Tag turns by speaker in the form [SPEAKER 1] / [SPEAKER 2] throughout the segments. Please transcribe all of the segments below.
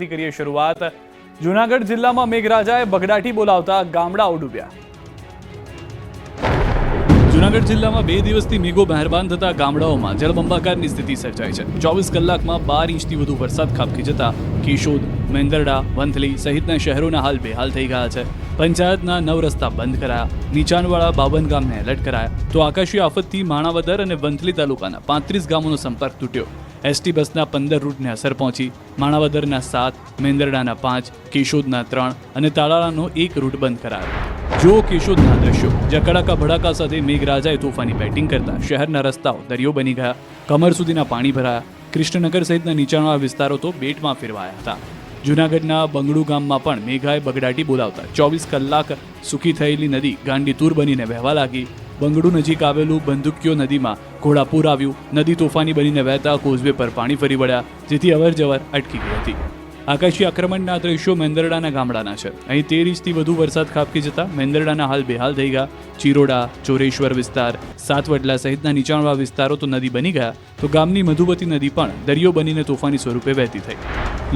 [SPEAKER 1] કરીએ શરૂઆત। જૂનાગઢ જિલ્લામાં મેઘરાજાએ બગડાટી બોલાવતા ગામડાઓ ડૂબ્યા। જૂનાગઢ જિલ્લામાં 2 દિવસથી મેઘો મહેરબાન થતા ગામડાઓમાં જળબંબાકારની સ્થિતિ સર્જાઈ છે। 24 કલાકમાં 12 ઇંચથી વધુ વરસાદ ખાબકી જતા કેશોદ, મેંદરડા, વંથલી સહિતના શહેરોના હાલ બેહાલ થઈ ગયા છે। પંચાયતના 9 રસ્તા બંધ કરાયા, નીચાણવાળા 52 ગામને એલર્ટ કરાયા, તો આકાશી આફતથી માણાવદર અને વંથલી તાલુકાના 35 ગામોનો સંપર્ક તૂટ્યો। એસટી બસના 15 રૂટને અસર પહોંચી। માણાવદરના 7, મેંદરડાના 5, કેશોદના 3 અને તાલાળાનો 1 રૂટ બંધ કરાયો। જો કેશોદના દ્રશ્યો, જ્યાં કડાકા ભડાકા સાથે મેઘરાજાએ તોફાની બેટિંગ કરતા શહેરના રસ્તાઓ દરિયો બની ગયા, કમર સુધીના પાણી ભરાયા। કૃષ્ણનગર સહિતના નીચાણવાળા વિસ્તારો તો બેટમાં ફેરવાયા હતા। જૂનાગઢના બંગડુ ગામમાં પણ મેઘાએ બગડાટી બોલાવતા 24 કલાક સૂકી થયેલી નદી ગાંડીતુર બનીને વહેવા લાગી। બંગડુ નજીક આવેલું બંદૂકિયો નદીમાં ઘોડાપૂર આવ્યું। નદી તોફાની બનીને વહેતા કોઝવે પર પાણી ફરી વળ્યા, જેથી અવરજવર અટકી ગઈ હતી। આકાશી આક્રમણના દ્રશ્યો મેંદરડાના ગામડાના છે। અહીં 13 ઇંચથી વધુ વરસાદ ખાબકી જતા મેંદરડાના હાલ બેહાલ થઈ ગયા। ચિરોડા, ચોરેશ્વર વિસ્તાર, સાતવડલા સહિતના નીચાણવાળા વિસ્તારો તો નદી બની ગયા, તો ગામની મધુવતી નદી પણ દરિયો બનીને તોફાની સ્વરૂપે વહેતી થઈ।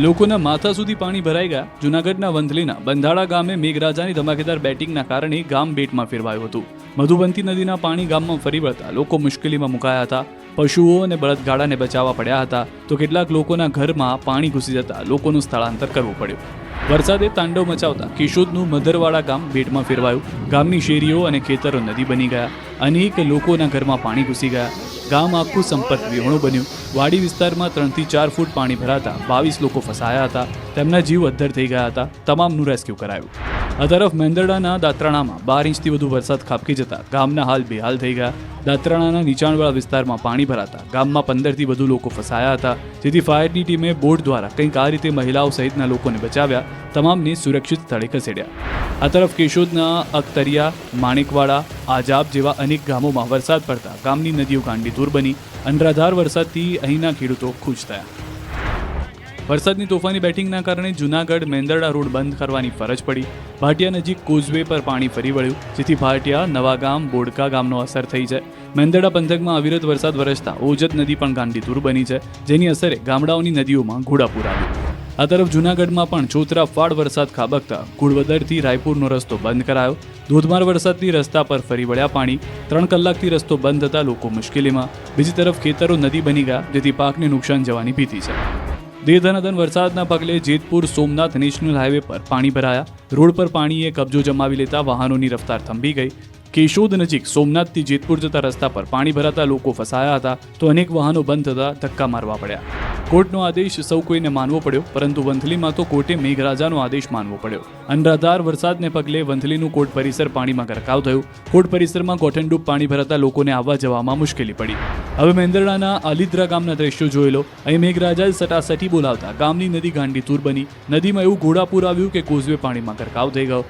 [SPEAKER 1] લોકોના માથા સુધી પાણી ભરાઈ ગયા। જૂનાગઢના વંથલીના બંધાળા ગામે મેઘરાજાની ધમાકેદાર બેટિંગના કારણે ગામ બેટમાં ફેરવાયું હતું। મધુબંતી નદીના પાણી ગામમાં ફરી વળતા લોકો મુશ્કેલીમાં મુકાયા હતા। પશુઓ અને બળદગાડાને બચાવવા પડ્યા હતા, તો કેટલાક લોકોના ઘરમાં પાણી ઘૂસી જતા લોકોનું સ્થળાંતર કરવું પડ્યું। વરસાદે તાંડવ મચાવતા કેશોદનું મધરવાડા ગામ બેટમાં ફેરવાયું। ગામની શેરીઓ અને ખેતરો નદી બની ગયા। અનેક લોકોના ઘરમાં પાણી ઘૂસી ગયા। ગામ આખું સંપર્ક વિહોણું બન્યું। વાડી વિસ્તારમાં 3 થી 4 ફૂટ પાણી ભરાતા 22 લોકો ફસાયા હતા। તેમના જીવ અદ્ધર થઈ ગયા હતા। તમામનું રેસ્ક્યુ કરાયું। આ તરફ મેંદરડાના દાત્રાણામાં 12 ઇંચથી વધુ વરસાદ ખાબકી જતા ગામના હાલ બેહાલ થઈ ગયા। દાત્રાણાના નીચાણવાળા વિસ્તારમાં પાણી ભરાતા ગામમાં 15 થી વધુ લોકો ફસાયા હતા, જેથી ફાયરની ટીમે બોટ દ્વારા કંઈક આ રીતે મહિલાઓ સહિતના લોકોને બચાવ્યા। તમામને સુરક્ષિત સ્થળે ખસેડ્યા। આ તરફ કેશોદના અખતરિયા, માણેકવાડા, આજાબ જેવા અનેક ગામોમાં વરસાદ પડતા ગામની નદીઓ ગાંડીતુર બની। અનરાધાર વરસાદથી અહીંના ખેડૂતો ખુશ થયા। વરસાદની તોફાની બેટિંગના કારણે જૂનાગઢ મેંદરડા રોડ બંધ કરવાની ફરજ પડી। ભાટિયા નજીક કોઝવે પર પાણી ફરી વળ્યું, જેથી ભાટિયા, નવાગામ, બોડકા ગામનો અસર થઈ છે। મેંદરડા પંથકમાં અવિરત વરસાદ વરસતા ઓજત નદી પણ ગાંડીતુર બની છે, જેની અસરે ગામડાઓની નદીઓમાં ઘોડાપૂર આવ્યું। આ તરફ જૂનાગઢમાં પણ ચોતરાફાડ વરસાદ ખાબકતા ગુડવદરથી રાયપુરનો રસ્તો બંધ કરાયો। ધોધમાર વરસાદથી રસ્તા પર ફરી વળ્યા પાણી। 3 કલાકથી રસ્તો બંધ થતા લોકો મુશ્કેલીમાં। બીજી તરફ ખેતરો નદી બની ગયા, જેથી પાકને નુકસાન જવાની ભીતિ છે। ધનાધન વરસાદના પગલે જેતપુર સોમનાથ નેશનલ હાઈવે પર પાણી ભરાયા। રોડ પર પાણીએ કબજો જમાવી લેતા વાહનોની રફતાર થંભી ગઈ। કેશોદ નજીક સોમનાથથી જેતપુર જતા રસ્તા પર પાણી ભરાતા લોકો ફસાયા હતા, તો અનેક વાહનો બંધ થતા ધક્કા મારવા પડ્યા। કોર્ટનો આદેશ સૌ કોઈને માનવો પડ્યો, પરંતુ વંથલીમાં તો કોર્ટે મેઘરાજાનો આદેશ માનવો પડ્યો। અનરાધાર વરસાદને પગલે વંથલીનું કોર્ટ પરિસર પાણીમાં ગરકાવ થયું। કોર્ટ પરિસરમાં કોઠંડૂબ પાણી ભરાતા લોકોને આવવા જવામાં મુશ્કેલી પડી। હવે મેંદરડાના આલિદ્રા ગામના દ્રશ્યો જોઈ લો। અહીં મેઘરાજાએ સટાસટી બોલાવતા ગામની નદી ગાંડીતુર બની। નદીમાં એવું ઘોડાપૂર આવ્યું કે કોઝવે પાણીમાં ગરકાવ થઈ ગયો।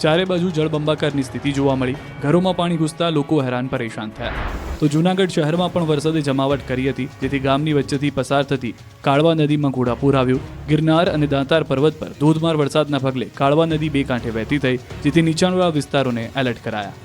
[SPEAKER 1] ચારે બાજુ જળબંબાકારની સ્થિતિ જોવા મળી। ઘરોમાં પાણી ઘૂસતા લોકો હેરાન પરેશાન થયા। તો જૂનાગઢ શહેરમાં પણ વરસાદે જમાવટ કરી હતી, જેથી ગામની વચ્ચેથી પસાર થતી કાળવા નદીમાં ઘોડાપૂર આવ્યું। ગિરનાર અને દાંતાર પર્વત પર ધોધમાર વરસાદના પગલે કાળવા નદી 2 કાંઠે વહેતી થઈ, જેથી નીચાણવાળા વિસ્તારોને એલર્ટ કરાયા।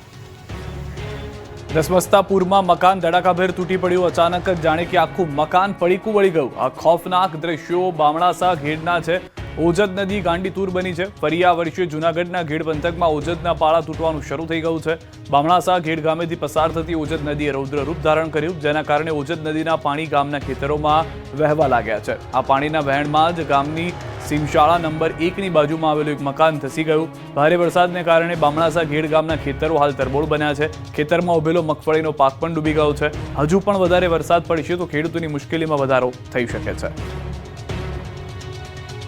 [SPEAKER 1] દસમસ્તાપુરમાં મકાન ધડાકાભેર તૂટી પડ્યું। અચાનક જ જાણે કે આખું મકાન પડીકું વળી ગયું। આ ખોફનાક દ્રશ્યો બામણાસા ઘેડના છે। ઓજત નદી ગાંડીતુર બની છે। ફરી આ વર્ષે જૂનાગઢના ઘેડ પંથકમાં ઓજતના પાળા તૂટવાનું શરૂ થઈ ગયું છે। બામણાસા ઘેડ ગામેથી પસાર થતી ઓજત નદીએ રૌદ્ર રૂપ ધારણ કર્યું, જેના કારણે ઓજત નદીના પાણી ગામના ખેતરોમાં વહેવા લાગ્યા છે। આ પાણીના વહેણમાં જ ગામની સીમશાળા નંબર 1ની બાજુમાં આવેલું એક મકાન ધસી ગયું। ભારે વરસાદને કારણે બામણાસા ઘેડ ગામના ખેતરો હાલ તરબોળ બન્યા છે। ખેતરમાં ઉભેલો મગફળીનો પાક પણ ડૂબી ગયો છે। હજુ પણ વધારે વરસાદ પડશે તો ખેડૂતોની મુશ્કેલીમાં વધારો થઈ શકે છે।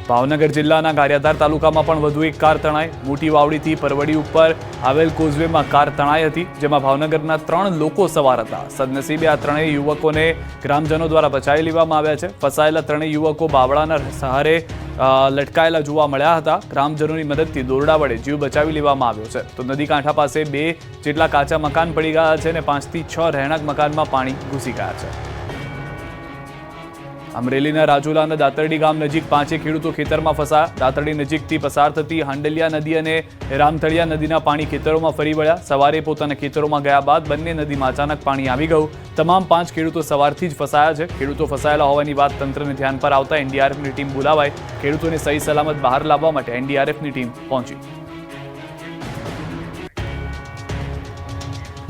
[SPEAKER 1] ભાવનગર જિલ્લાના ગારિયાધાર તાલુકામાં પણ વધુ એક કાર તણાઈ। મોટી વાવડીથી પરવડી ઉપર આવેલ કોઝવેમાં કાર તણાઈ હતી, જેમાં ભાવનગરના 3 લોકો સવાર હતા। સદનસીબે આ 3 યુવકોને ગ્રામજનો દ્વારા બચાવી લેવામાં આવ્યા છે। ફસાયેલા 3 યુવકો બાવળાના સહારે લટકાયેલા જોવા મળ્યા હતા। ગ્રામજનોની મદદથી દોરડા વડે જીવ બચાવી લેવામાં આવ્યો છે। તો નદી કાંઠા પાસે 2 જેટલા કાચા મકાન પડી ગયા છે અને 5 થી 6 રહેણાંક મકાનમાં પાણી ઘૂસી ગયા છે। અમરેલીના રાજુલાના દાતરડી ગામ નજીક 5 ખેડૂતો ખેતરમાં ફસાયા. દાતરડી નજીકથી પસાર થતી હાંડલિયા નદી અને રામથળિયા નદીના પાણી ખેતરોમાં ફરી વળ્યા. સવારે પોતાના ખેતરોમાં ગયા બાદ બંને નદીમાં અચાનક પાણી આવી ગયું. તમામ 5 ખેડૂતો સવારથી જ ફસાયા છે. ખેડૂતો ફસાયેલા હોવાની વાત તંત્રને ધ્યાન પર આવતા એનડીઆરએફની ટીમ બોલાવાઈ. ખેડૂતોને સહી સલામત બહાર લાવવા માટે એનડીઆરએફની ટીમ પહોંચી.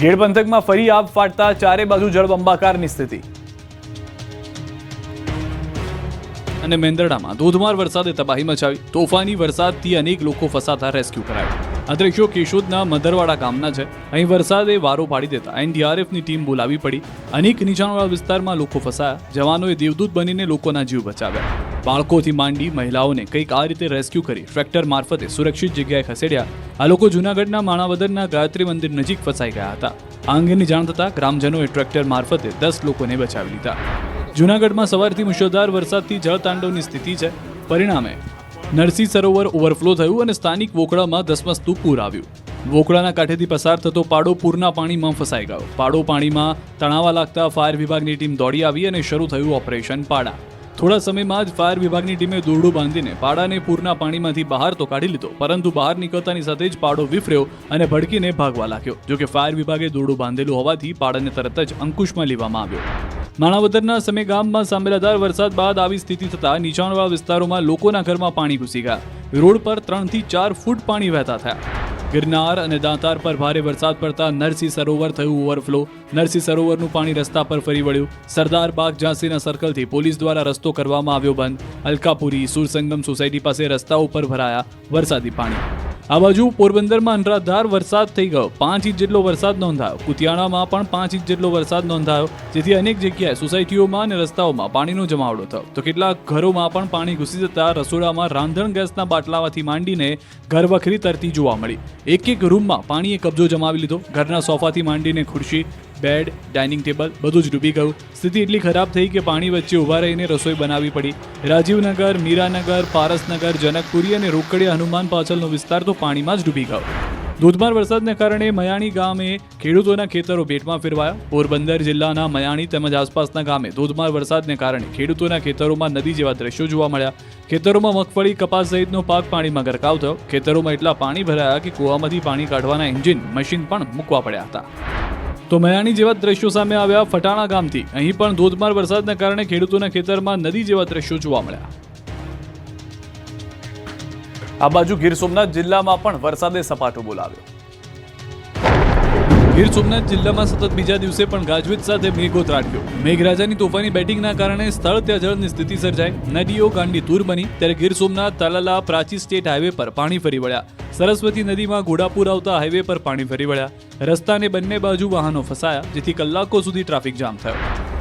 [SPEAKER 1] ગેડ પંથકમાં ફરી આબ ફાટતા ચારે બાજુ જળબંબાકારની સ્થિતિ. અને મેંદરડામાં ધોધમાર વરસાદે તબાહી મચાવી. તોફાની વરસાદથી અનેક લોકો ફસાતા રેસ્ક્યુ કરાયા. આ દ્રશ્યો કેશોદના મધરવાડા ગામના છે. અહીં વરસાદે વારો પાડી દેતા એનડીઆરએફની ટીમ બોલાવી પડી. અનેક નીચાણવાળા વિસ્તારમાં લોકો ફસાયા. જવાનોએ દેવદૂત બનીને લોકોના જીવ બચાવ્યા. બાળકોથી માંડી મહિલાઓને કંઈક આ રીતે રેસ્ક્યુ કરી ટ્રેક્ટર મારફતે સુરક્ષિત જગ્યાએ ખસેડ્યા. આ લોકો જૂનાગઢના માણાવદરના ગાયત્રી મંદિર નજીક ફસાઈ ગયા હતા. આ અંગેની જાણ થતાં ગ્રામજનોએ ટ્રેક્ટર મારફતે 10 લોકોને બચાવી લીધા. જૂનાગઢમાં સવારથી મુશળધાર વરસાદથી જળતાંડવની સ્થિતિ છે. પરિણામે નરસિંહ સરોવર ઓવરફ્લો થયું અને સ્થાનિક વોકળામાં ધસમસતું પૂર આવ્યું. વોકળાના કાંઠેથી પસાર થતો પાડો પૂરના પાણીમાં ફસાઈ ગયો. પાડો પાણીમાં તણાવા લાગતા ફાયર વિભાગની ટીમ દોડી આવી અને શરૂ થયું ઓપરેશન પાડા. થોડા સમયમાં જ ફાયર વિભાગની ટીમે દોરડું બાંધીને પાડાને પૂરના પાણીમાંથી બહાર તો કાઢી લીધો, પરંતુ બહાર નીકળતાની સાથે જ પાડો વિફર્યો અને ભડકીને ભાગવા લાગ્યો. જોકે ફાયર વિભાગે દોરડું બાંધેલું હોવાથી પાડાને તરત જ અંકુશમાં લેવામાં આવ્યો. માણાવદરના સમે ગામમાં સાંભળાદાર વરસાદ બાદ આવી સ્થિતિ થતાં નીચાણવાળા વિસ્તારોમાં લોકોના ઘરમાં પાણી ઘૂસી ગયા. રોડ પર 3 થી 4 ફૂટ પાણી વહેતા થયા. ગિરનાર અને દાંતાર પર ભારે વરસાદ પડતા નરસિંહ સરોવર થયું ઓવરફ્લો. નરસિંહ સરોવરનું પાણી રસ્તા પર ફરી વળ્યું. સરદાર બાગ ઝાંસીના સર્કલથી પોલીસ દ્વારા રસ્તો કરવામાં આવ્યો બંધ. અલકાપુરી સુરસંગમ સોસાયટી પાસે રસ્તા ઉપર ભરાયા વરસાદી પાણી. આ બાજુ પોરબંદરમાં અનરાધાર વરસાદ થઈ ગયો. 5 ઇંચ જેટલો વરસાદ નોંધાયો. કુતિયાણામાં પણ 5 ઇંચ જેટલો વરસાદ નોંધાયો, જેથી અનેક જગ્યાએ સોસાયટીઓમાં અને રસ્તાઓમાં પાણીનો જમાવડો થયો. તો કેટલાક ઘરોમાં પણ પાણી ઘૂસી જતા રસોડામાં રાંધણ ગેસના બાટલામાંથી માંડીને ઘરવખરી તરતી જોવા મળી. એક રૂમમાં પાણીએ કબજો જમાવી લીધો. ઘરના સોફાથી માંડીને ખુરશી, બેડ, ડાઇનિંગ ટેબલ બધું જ ડૂબી ગયું. સ્થિતિ એટલી ખરાબ થઈ કે પાણી વચ્ચે ઊભા રહીને રસોઈ બનાવવી પડી. રાજીવનગર, મીરાનગર, પારસનગર, જનકપુરી અને રોકડિયા હનુમાન પાછળનો વિસ્તાર તો પાણીમાં જ ડૂબી ગયો. ધોધમાર વરસાદને કારણે મયાણી ગામે ખેડૂતોના ખેતરો બેટમાં ફેરવાયા. પોરબંદર જિલ્લાના મયાણી તેમજ આસપાસના ગામે ધોધમાર વરસાદને કારણે ખેડૂતોના ખેતરોમાં નદી જેવા દ્રશ્યો જોવા મળ્યા. ખેતરોમાં મગફળી, કપાસ સહિતનો પાક પાણીમાં ગરકાવ થયો. ખેતરોમાં એટલા પાણી ભરાયા કે કૂવામાંથી પાણી કાઢવાના એન્જિન, મશીન પણ મૂકવા પડ્યા હતા. તો મયાણી જેવા દ્રશ્યો સામે આવ્યા ફટાણા ગામથી. અહીં પણ ધોધમાર વરસાદના કારણે ખેડૂતોના ખેતરમાં નદી જેવા દ્રશ્યો જોવા મળ્યા. આ બાજુ ગીર સોમનાથ જિલ્લામાં પણ વરસાદે સપાટો બોલાવ્યો. ગીર સોમનાથ જિલ્લામાં સતત બીજા દિવસે પણ ગાજવીજ સાથે મેઘો ત્રાટક્યો. મેઘરાજાની તોફાની બેટિંગના કારણે સ્થળ ત્યાં જળની સ્થિતિ સર્જાઈ. નદીઓ ગાંડી તૂર બની. ત્યારે ગીર સોમનાથ તાલાલા પ્રાચી સ્ટેટ હાઈવે પર પાણી ફરી વળ્યા. સરસ્વતી નદીમાં ઘોડાપુર આવતા હાઈવે પર પાણી ફરી વળ્યા. રસ્તાને બંને બાજુ વાહનો ફસાયા, જેથી કલાકો સુધી ટ્રાફિક જામ થયો.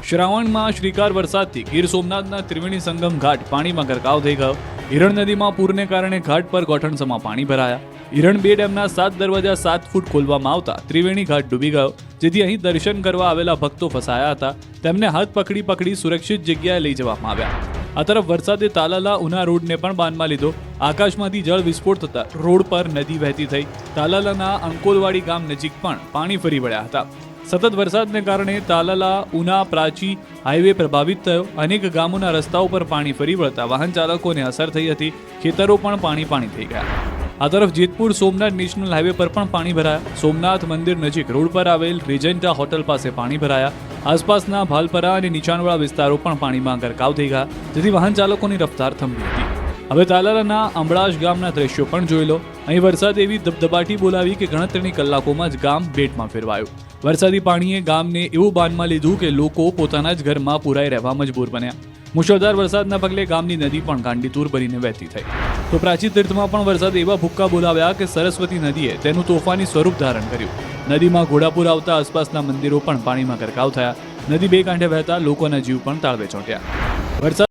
[SPEAKER 1] શ્રાવણમાં શ્રીકાર વરસાદથી ગીર સોમનાથના ત્રિવેણી સંગમ ઘાટ પાણીમાં ગરકાવ થઈ ગયો. હિરણ નદીમાં પૂરને કારણે ઘાટ પર ગોઠણસમાં પાણી ભરાયા. હિરણ 2 ડેમના 7 દરવાજા 7 ફૂટ ખોલવામાં આવતા ત્રિવેણી ઘાટ ડૂબી ગયો, જેથી અહીં દર્શન કરવા આવેલા ભક્તો ફસાયા હતા. તેમને હાથ પકડી સુરક્ષિત જગ્યાએ લઈ જવામાં આવ્યા. આ તરફ વરસાદે તાલાલા ઉના રોડને પણ બાનમાં લીધો. આકાશમાંથી જળ વિસ્ફોટ થતા રોડ પર નદી વહેતી થઈ. તાલાલાના અંકોલવાડી ગામ નજીક પણ પાણી ફરી વળ્યા હતા. સતત વરસાદને કારણે તાલાલા ઉના પ્રાચી હાઈવે પ્રભાવિત થયો. અનેક ગામોના રસ્તાઓ પર પાણી ફરી વળતા વાહન ચાલકોને અસર થઈ હતી. ખેતરો પણ પાણી થઈ ગયા. આ તરફ જેતપુર સોમનાથ નેશનલ હાઈવે પર પણ પાણી ભરાયા. સોમનાથ મંદિર નજીક રોડ પર આવેલ રેજન્ટા હોટલ પાસે પાણી ભરાયા. આસપાસના ભાલપરા અને નીચાણવાળા વિસ્તારો પણ પાણીમાં ગરકાવ થઈ ગયા, જેથી વાહન ચાલકોની રફતાર થંભી હતી. હવે તાલાલાના અંબળાશ ગામના દ્રશ્યો પણ જોઈ લો. અહીં વરસાદ એવી ધબધબાટી બોલાવી કે ગણતરીની કલાકોમાં જ ગામ બેટમાં ફેરવાયું. વરસાદી પાણીએ ગામને એવું બાનમાં લીધું કે લોકો પોતાના જ ઘરમાં પુરાઈ રહેવા મજબૂર બન્યા. મુશળધાર વરસાદના પગલે ગામની નદી પણ ગાંડીતુર બનીને વહેતી થઈ. તો પ્રાચી તીર્થમાં પણ વરસાદ એવા ભૂક્કા બોલાવ્યા કે સરસ્વતી નદીએ તેનું તોફાની સ્વરૂપ ધારણ કર્યું. નદીમાં ઘોડાપુર આવતા આસપાસના મંદિરો પણ પાણીમાં ગરકાવ થયા. નદી 2 કાંઠે વહેતા લોકોના જીવ પણ તાળવે ચોંટ્યા. વરસાદ